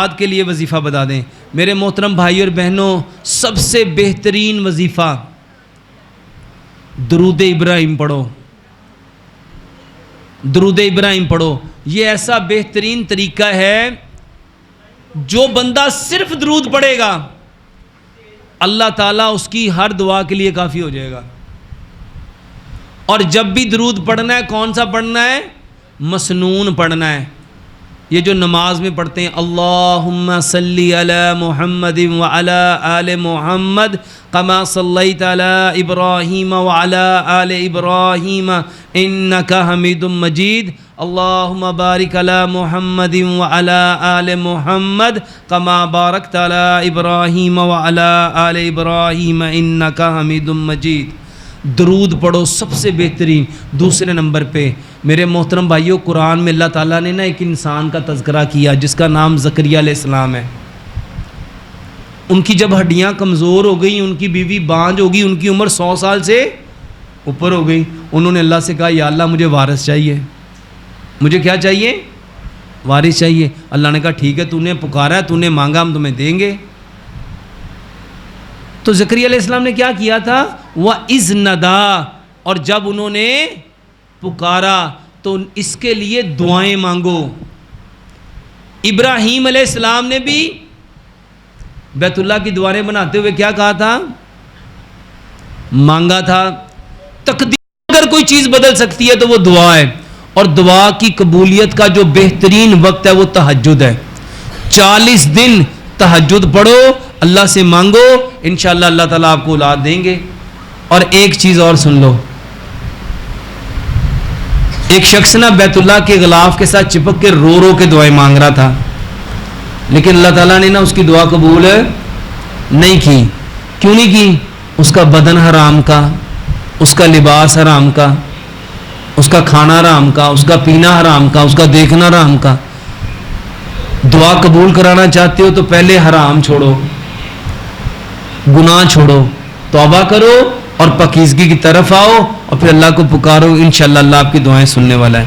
آج کے لیے وظیفہ بتا دیں میرے محترم بھائی اور بہنوں، سب سے بہترین وظیفہ درود ابراہیم پڑھو، درود ابراہیم پڑھو۔ یہ ایسا بہترین طریقہ ہے، جو بندہ صرف درود پڑھے گا اللہ تعالیٰ اس کی ہر دعا کے لیے کافی ہو جائے گا۔ اور جب بھی درود پڑھنا ہے کون سا پڑھنا ہے؟ مسنون پڑھنا ہے۔ یہ جو نماز میں پڑھتے ہیں اللہم صلی علی محمد وعلی آل محمد کما صلیت علی ابراہیم وعلی آل ابراہیم انک حمید مجید، اللہم بارک علی محمد وعلی آل محمد کما بارکت علی ابراہیم وعلی آل ابراہیم انک حمید مجید۔ درود پڑھو سب سے بہترین۔ دوسرے نمبر پہ میرے محترم بھائیوں، قرآن میں اللہ تعالیٰ نے ایک انسان کا تذکرہ کیا جس کا نام زکریا علیہ السلام ہے۔ ان کی جب ہڈیاں کمزور ہو گئیں، ان کی بیوی بانجھ ہو گئی، ان کی عمر 100 سال سے اوپر ہو گئی، انہوں نے اللہ سے کہا یا اللہ مجھے وارث چاہیے، مجھے کیا چاہیے؟ وارث چاہیے۔ اللہ نے کہا ٹھیک ہے، تو نے پکارا ہے، تو نے مانگا، ہم تمہیں دیں گے۔ تو زکریا علیہ السلام نے کیا کیا تھا؟ وَإِذْ نَدَا، اور جب انہوں نے پکارا تو اس کے لیے دعائیں مانگو۔ ابراہیم علیہ السلام نے بھی بیت اللہ کی دیواریں بناتے ہوئے کیا کہا تھا؟ مانگا تھا۔ تقدیر اگر کوئی چیز بدل سکتی ہے تو وہ دعا ہے، اور دعا کی قبولیت کا جو بہترین وقت ہے وہ تہجد ہے۔ 40 دن تہجد پڑھو، اللہ سے مانگو، انشاءاللہ اللہ تعالیٰ آپ کو اولاد دیں گے۔ اور ایک چیز اور سن لو، ایک شخص نا بیت اللہ کے غلاف کے ساتھ چپک کے رو رو کے دعائیں مانگ رہا تھا، لیکن اللہ تعالیٰ نے نا اس کی دعا قبول نہیں کی۔ کیوں نہیں کی؟ اس کا بدن حرام کا، اس کا لباس حرام کا، اس کا کھانا حرام کا، اس کا پینا حرام کا، اس کا دیکھنا حرام کا۔ دعا قبول کرانا چاہتے ہو تو پہلے حرام چھوڑو، گناہ چھوڑو، توبہ کرو اور پاکیزگی کی طرف آؤ، اور پھر اللہ کو پکارو، انشاءاللہ اللہ آپ کی دعائیں سننے والا ہے۔